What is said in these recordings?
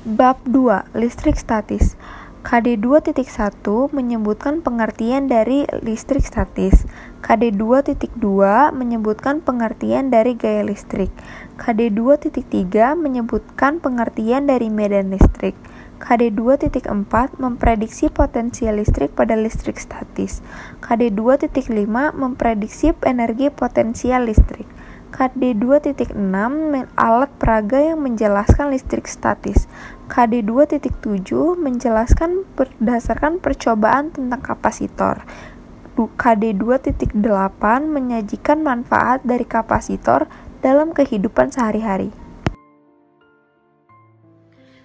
Bab 2. Listrik statis. KD 2.1 menyebutkan pengertian dari listrik statis. KD 2.2 menyebutkan pengertian dari gaya listrik. KD 2.3 menyebutkan pengertian dari medan listrik. KD 2.4 memprediksi potensial listrik pada listrik statis. KD 2.5 memprediksi energi potensial listrik. KD 2.6 alat peraga yang menjelaskan listrik statis. KD 2.7 menjelaskan berdasarkan percobaan tentang kapasitor. KD 2.8 menyajikan manfaat dari kapasitor dalam kehidupan sehari-hari.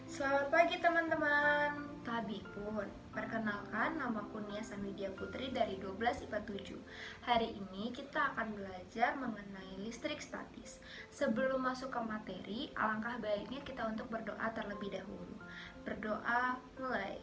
Selamat pagi teman-teman. Tabi pun, perkenalkan namaku Nia Samidia Putri dari 12 IPA 7. Hari ini kita akan belajar mengenai listrik statis. Sebelum masuk ke materi, alangkah baiknya kita untuk berdoa terlebih dahulu. Berdoa, mulai.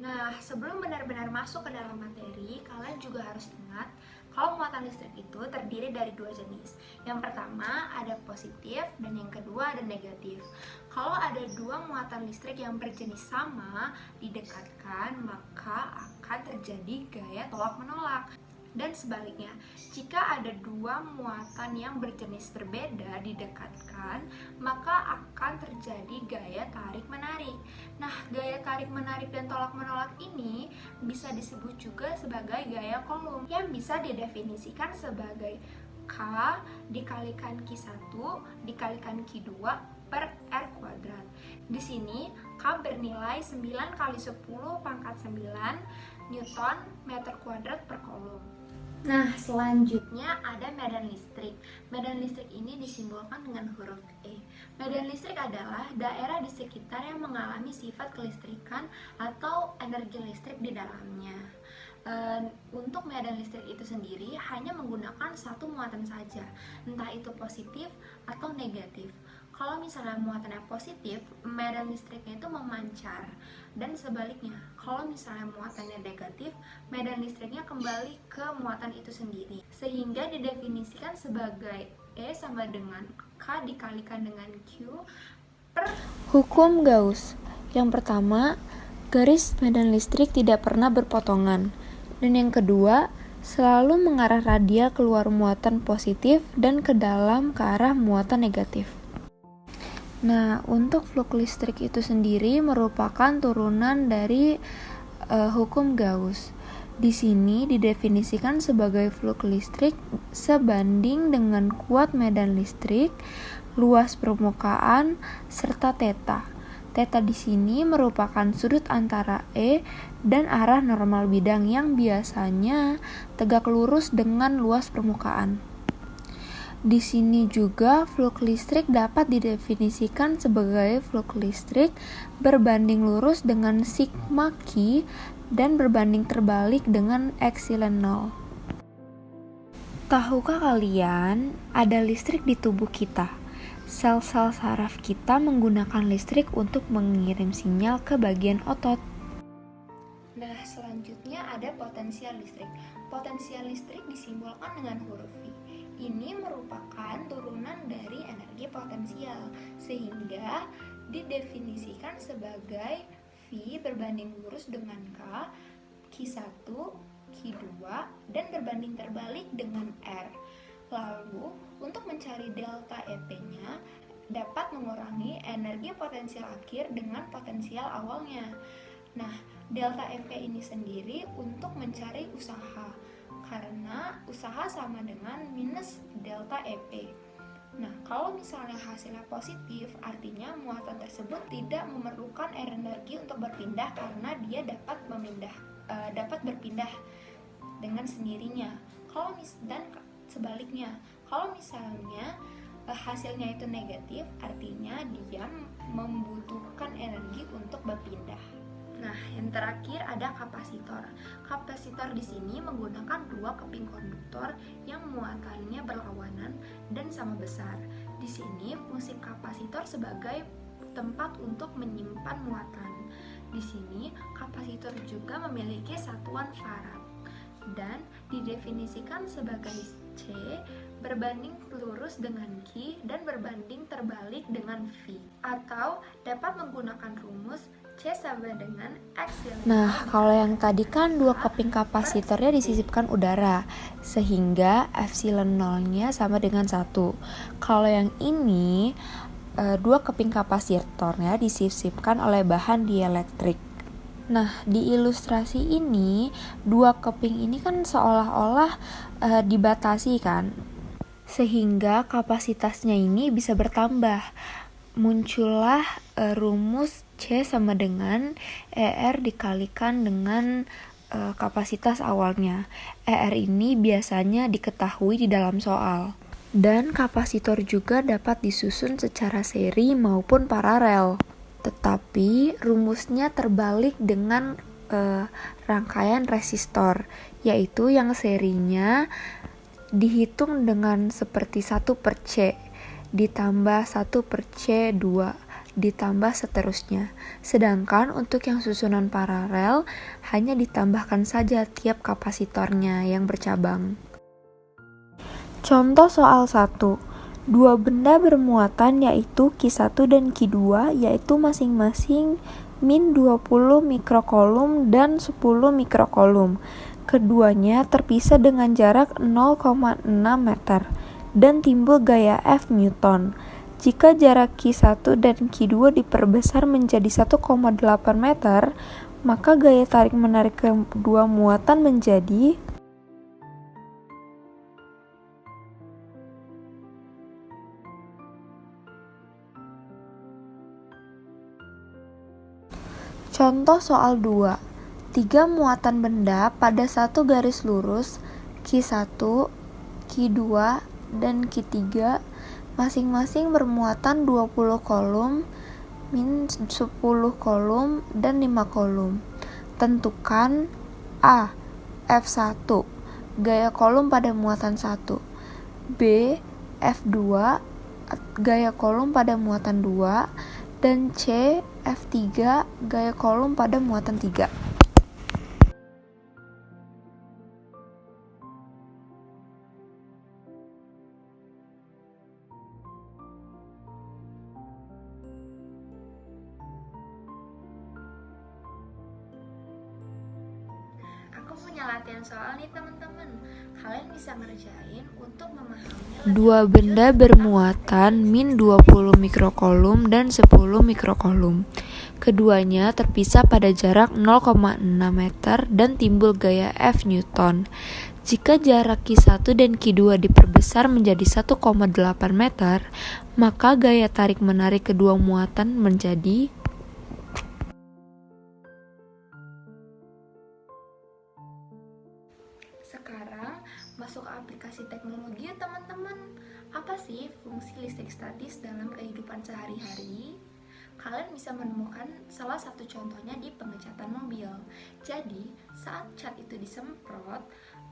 Nah, sebelum benar-benar masuk ke dalam materi, kalian juga harus ingat kalau muatan listrik itu terdiri dari dua jenis. Yang pertama ada positif dan yang kedua ada negatif. Kalau ada dua muatan listrik yang berjenis sama didekatkan, maka akan terjadi gaya tolak-menolak. Dan sebaliknya, jika ada dua muatan yang berjenis berbeda didekatkan, maka akan terjadi gaya tarik-menarik. Nah, gaya tarik-menarik dan tolak-menolak ini bisa disebut juga sebagai gaya Coulomb, yang bisa didefinisikan sebagai K dikalikan Q1 dikalikan Q2 per R kuadrat. Di sini K bernilai 9 kali 10 pangkat 9 Newton meter kuadrat per Coulomb. Nah, selanjutnya ada medan listrik. Medan listrik ini disimbolkan dengan huruf E. Medan listrik adalah daerah di sekitar yang mengalami sifat kelistrikan atau energi listrik di dalamnya. Untuk medan listrik itu sendiri hanya menggunakan satu muatan saja, entah itu positif atau negatif. Kalau misalnya muatannya positif, medan listriknya itu memancar. Dan sebaliknya, kalau misalnya muatannya negatif, medan listriknya kembali ke muatan itu sendiri. Sehingga didefinisikan sebagai E sama dengan K dikalikan dengan Q per Hukum Gauss. Yang pertama, garis medan listrik tidak pernah berpotongan. Dan yang kedua, selalu mengarah radial keluar muatan positif dan ke dalam ke arah muatan negatif. Nah, untuk flux listrik itu sendiri merupakan turunan dari hukum Gauss. Di sini didefinisikan sebagai flux listrik sebanding dengan kuat medan listrik, luas permukaan, serta theta. Theta di sini merupakan sudut antara E dan arah normal bidang yang biasanya tegak lurus dengan luas permukaan. Di sini juga flux listrik dapat didefinisikan sebagai flux listrik berbanding lurus dengan sigma Q dan berbanding terbalik dengan epsilon 0. Tahukah kalian ada listrik di tubuh kita? Sel-sel saraf kita menggunakan listrik untuk mengirim sinyal ke bagian otot. Nah, selanjutnya ada potensial listrik. Potensial listrik disimbolkan dengan huruf V. Ini merupakan turunan dari energi potensial, sehingga didefinisikan sebagai V berbanding lurus dengan K, Q1, Q2, dan berbanding terbalik dengan R. Lalu, untuk mencari delta EP-nya, dapat mengurangi energi potensial akhir dengan potensial awalnya. Nah, delta EP ini sendiri untuk mencari usaha, karena usaha sama dengan minus delta EP. Nah, kalau misalnya hasilnya positif, artinya muatan tersebut tidak memerlukan energi untuk berpindah karena dia dapat berpindah dengan sendirinya. Dan sebaliknya, kalau misalnya hasilnya itu negatif, artinya dia membutuhkan energi untuk berpindah. Nah, yang terakhir ada kapasitor. Kapasitor di sini menggunakan dua keping konduktor yang muatannya berlawanan dan sama besar. Di sini fungsi kapasitor sebagai tempat untuk menyimpan muatan. Di sini kapasitor juga memiliki satuan farad dan didefinisikan sebagai C berbanding lurus dengan Q dan berbanding terbalik dengan V. Atau dapat menggunakan rumus C sama dengan epsilon. Nah, kalau yang tadi kan dua keping kapasitornya disisipkan udara, sehingga epsilon nolnya sama dengan 1. Kalau yang ini, dua keping kapasitornya disisipkan oleh bahan dielektrik. Nah, di ilustrasi ini, dua keping ini kan seolah-olah dibatasi kan, sehingga kapasitasnya ini bisa bertambah. Muncullah rumus C sama dengan ER dikalikan dengan kapasitas awalnya. ER ini biasanya diketahui di dalam soal. Dan kapasitor juga dapat disusun secara seri maupun paralel. Tetapi rumusnya terbalik dengan rangkaian resistor, yaitu yang serinya dihitung dengan seperti 1/C, ditambah 1/C2, ditambah seterusnya. Sedangkan untuk yang susunan paralel, hanya ditambahkan saja tiap kapasitornya yang bercabang. Contoh soal 1. Dua benda bermuatan yaitu Q1 dan Q2 yaitu masing-masing min 20 mikrokolum dan 10 mikrokolum. Keduanya terpisah dengan jarak 0,6 meter dan timbul gaya F Newton. Jika jarak Q1 dan Q2 diperbesar menjadi 1,8 meter, maka gaya tarik-menarik kedua muatan menjadi Contoh soal 2. 3 muatan benda pada satu garis lurus Q1, Q2, dan Q3 masing-masing bermuatan 20 kolom, min 10 kolom, dan 5 kolom. Tentukan A. F1 gaya kolom pada muatan 1, B. F2 gaya kolom pada muatan 2, dan C. F3 gaya kolom pada muatan 3. Aku punya latihan soal nih teman-teman. Kalian bisa ngerjain untuk memahami dua benda bermuatan min 20 mikrokolum dan 10 mikrokolum. Keduanya terpisah pada jarak 0,6 meter dan timbul gaya F Newton. Jika jarak Q1 dan Q2 diperbesar menjadi 1,8 meter, maka gaya tarik-menarik kedua muatan menjadi Sekarang masuk ke aplikasi teknologi ya teman-teman. Apa sih fungsi listrik statis dalam kehidupan sehari-hari? Kalian bisa menemukan salah satu contohnya di pengecatan mobil. Jadi, saat cat itu disemprot,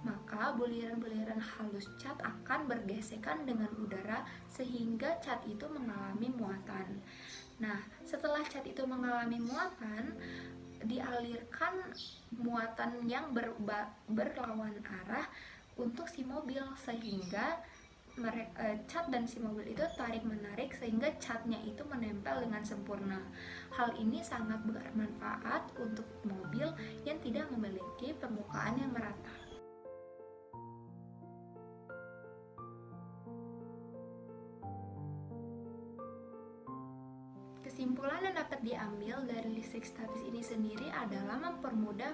maka buliran-buliran halus cat akan bergesekan dengan udara sehingga cat itu mengalami muatan. Nah, setelah cat itu mengalami muatan, dialirkan muatan yang berlawan arah untuk si mobil sehingga cat dan si mobil itu tarik menarik sehingga catnya itu menempel dengan sempurna. Hal ini sangat bermanfaat untuk mobil yang tidak memiliki permukaan yang merata. Kesimpulan yang dapat diambil dari listrik statis ini sendiri adalah mempermudah.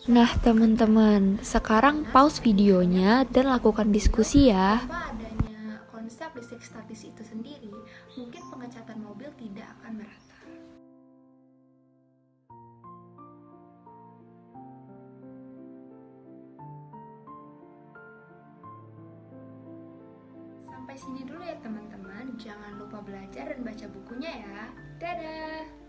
Nah teman-teman, sekarang pause videonya dan lakukan diskusi ya. Tanpa adanya konsep listrik statis itu sendiri, mungkin pengecatan mobil tidak akan merata. Sampai sini dulu ya teman-teman, jangan lupa belajar dan baca bukunya ya. Dadah!